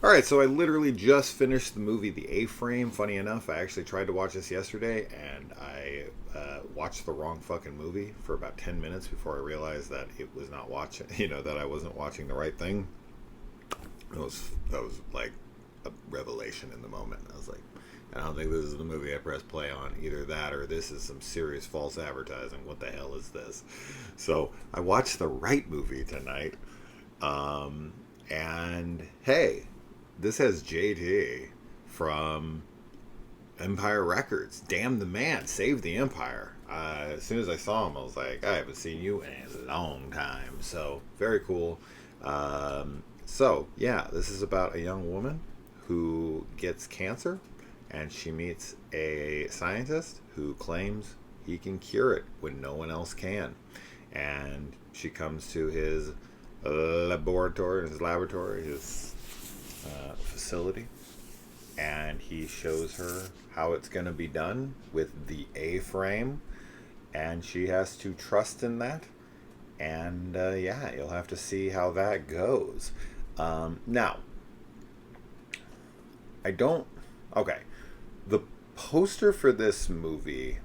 All right, so I literally just finished the movie The A-Frame. Funny enough, I actually tried to watch this yesterday, and I watched the wrong fucking movie for about 10 minutes before I realized that it was not watching, that I wasn't watching the right thing. That was like a revelation in the moment. I was like, I don't think this is the movie I pressed play on. Either that or this is some serious false advertising. What the hell is this? So I watched the right movie tonight. And hey, this has JT from Empire Records. Damn the man, save the Empire. As soon as I saw him, I was like, I haven't seen you in a long time. So, very cool. Yeah, this is about a young woman who gets cancer, and she meets a scientist who claims he can cure it when no one else can. And she comes to his his facility, and he shows her how it's going to be done with the A-frame, and she has to trust in that. And yeah, you'll have to see how that goes. Now, I don't. Okay, the poster for this movie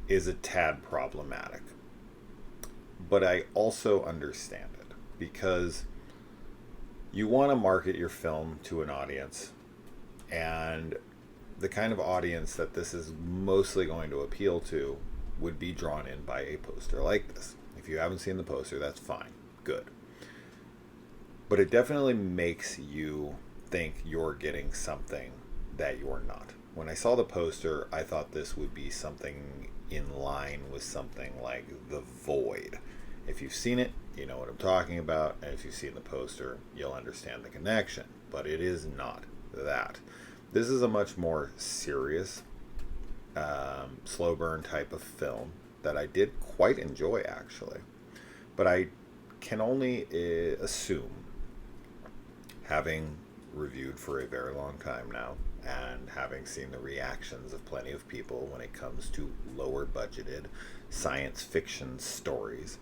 is a tad problematic, but I also understand it because you want to market your film to an audience, and the kind of audience that this is mostly going to appeal to would be drawn in by a poster like this. If you haven't seen the poster, that's fine. Good. But it definitely makes you think you're getting something that you're not. When I saw the poster, I thought this would be something in line with something like The Void. If you've seen it, you know what I'm talking about, and if you've seen the poster, you'll understand the connection. But it is not that. This is a much more serious, slow burn type of film that I did quite enjoy, actually. But I can only assume, having reviewed for a very long time now, and having seen the reactions of plenty of people when it comes to lower budgeted science fiction stories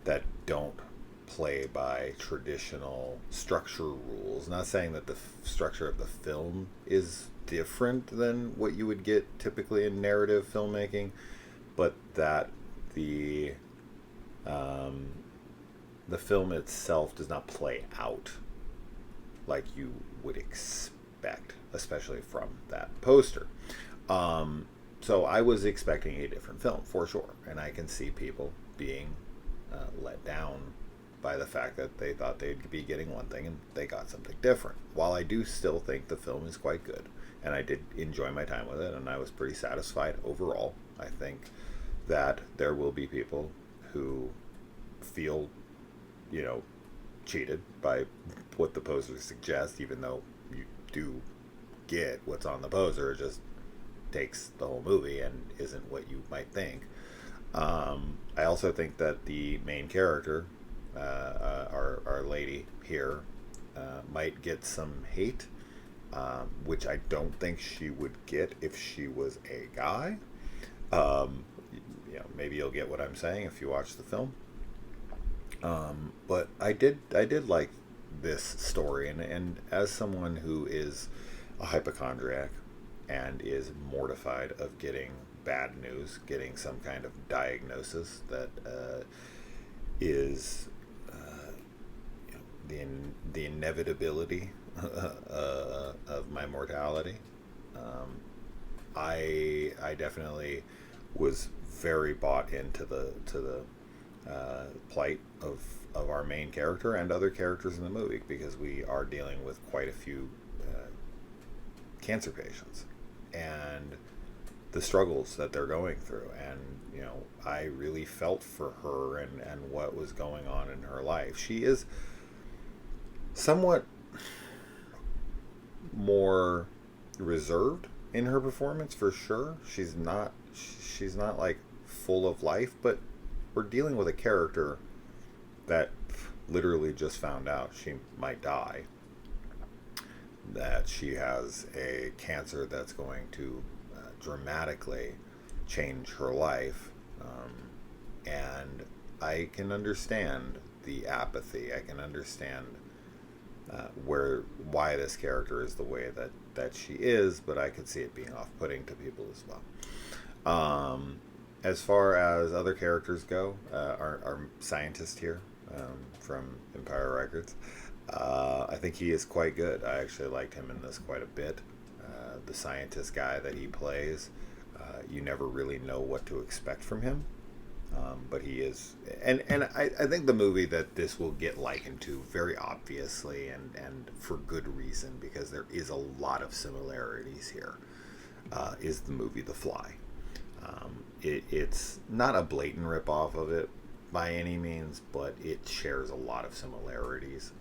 that don't play by traditional structure rules. Not saying that the structure of the film is different than what you would get typically in narrative filmmaking, but that the the film itself does not play out like you would expect, especially from that poster. So I was expecting a different film for sure, and I can see people being let down by the fact that they thought they'd be getting one thing and they got something different. While I do still think the film is quite good, and I did enjoy my time with it, and I was pretty satisfied overall, I think that there will be people who feel, cheated by what the poster suggests, even though you do get what's on the poster. It just takes the whole movie and isn't what you might think. I also think that the main character, our lady here, might get some hate, which I don't think she would get if she was a guy. Maybe you'll get what I'm saying if you watch the film. But I did like this story, and as someone who is a hypochondriac and is mortified of getting bad news, getting some kind of diagnosis that is the inevitability of my mortality. I definitely was very bought into the plight of our main character and other characters in the movie, because we are dealing with quite a few cancer patients and the struggles that they're going through. And I really felt for her and what was going on in her life. She is somewhat more reserved in her performance, for sure. She's not like full of life, but we're dealing with a character that literally just found out she might die, that she has a cancer that's going to dramatically change her life. And I can understand the apathy. I can understand why this character is the way that she is, but I could see it being off-putting to people as well. As far as other characters go, our scientist here from Empire Records, I think he is quite good. I actually liked him in this quite a bit. The scientist guy that he plays, you never really know what to expect from him. But he is, and I think the movie that this will get likened to very obviously and for good reason, because there is a lot of similarities here, is the movie The Fly. It's not a blatant ripoff of it by any means, but it shares a lot of similarities,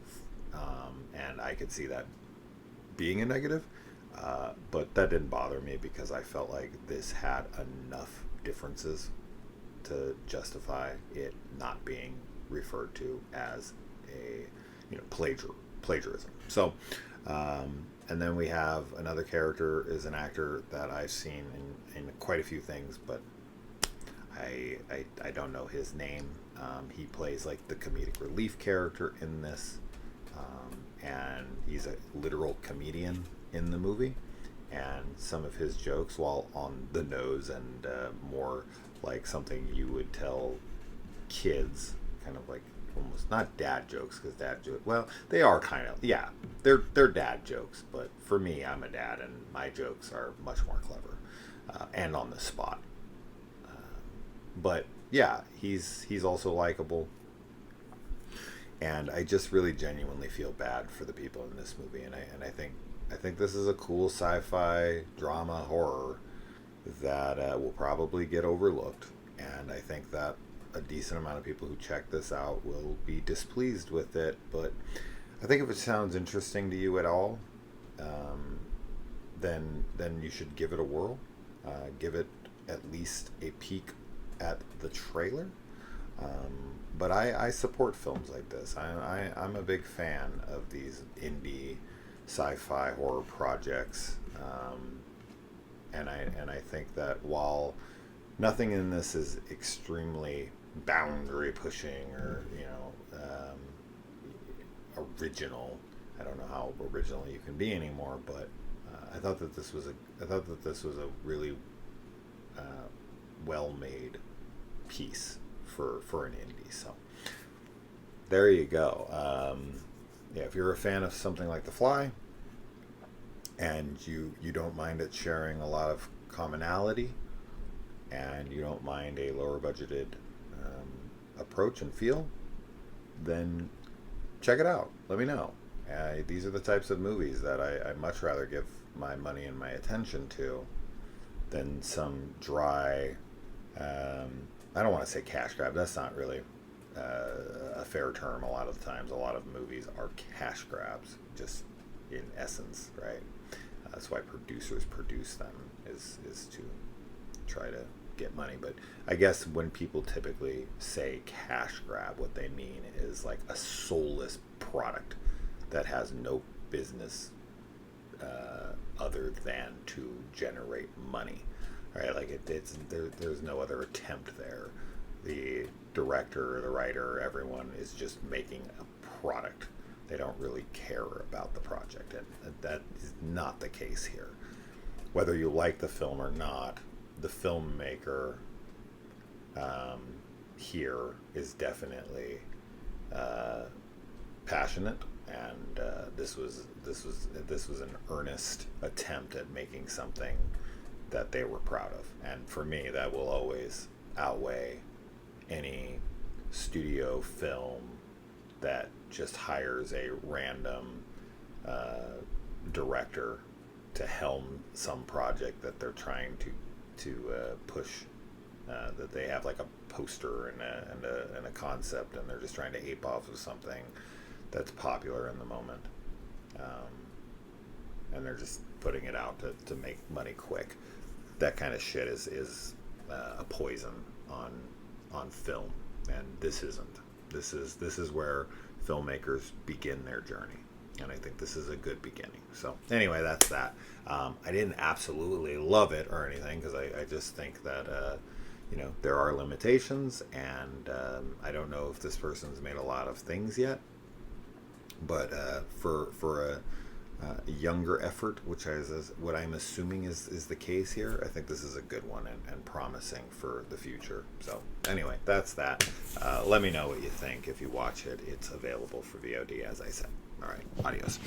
and I could see that being a negative, but that didn't bother me because I felt like this had enough differences to justify it not being referred to as a plagiarism. So, and then we have another character is an actor that I've seen in quite a few things, but I don't know his name. He plays like the comedic relief character in this, and he's a literal comedian in the movie. And some of his jokes, while on the nose and more like something you would tell kids, kind of like almost not dad jokes, because dad jokes, well, they are kind of, yeah, they're dad jokes, but for me, I'm a dad and my jokes are much more clever and on the spot. But yeah, he's also likable, and I just really genuinely feel bad for the people in this movie, and I think this is a cool sci-fi drama horror that will probably get overlooked, and I think that a decent amount of people who check this out will be displeased with it. But I think if it sounds interesting to you at all, then you should give it a whirl. Give it at least a peek at the trailer. But I support films like this. I'm a big fan of these indie sci-fi horror projects, and I think that while nothing in this is extremely boundary pushing or original, I don't know how original you can be anymore, but I thought that this was a really well made piece for an indie. So there you go. Yeah, if you're a fan of something like The Fly, and you don't mind it sharing a lot of commonality, and you don't mind a lower budgeted approach and feel, then check it out. Let me know. These are the types of movies that I much rather give my money and my attention to than some dry, I don't want to say cash grab. That's not really a fair term. A lot of the times, a lot of movies are cash grabs, just in essence, right? That's why producers produce them, is to try to get money. But I guess when people typically say cash grab, what they mean is like a soulless product that has no business other than to generate money, right? Like there's no other attempt there. The director, the writer, everyone is just making a product. They don't really care about the project, and that is not the case here. Whether you like the film or not, the filmmaker here is definitely passionate, and this was an earnest attempt at making something that they were proud of. And for me, that will always outweigh any studio film that just hires a random director to helm some project that they're trying to push. That they have like a poster and a concept, and they're just trying to ape off of something that's popular in the moment, and they're just putting it out to make money quick. That kind of shit is a poison on film, and this isn't. This is where filmmakers begin their journey, and I think this is a good beginning. So anyway, that's that. I didn't absolutely love it or anything, because I just think that there are limitations, and I don't know if this person's made a lot of things yet, But for a younger effort, which is what I'm assuming is the case here, I think this is a good one and promising for the future. So anyway, that's that. Let me know what you think if you watch it. It's available for VOD, as I said. All right, adios.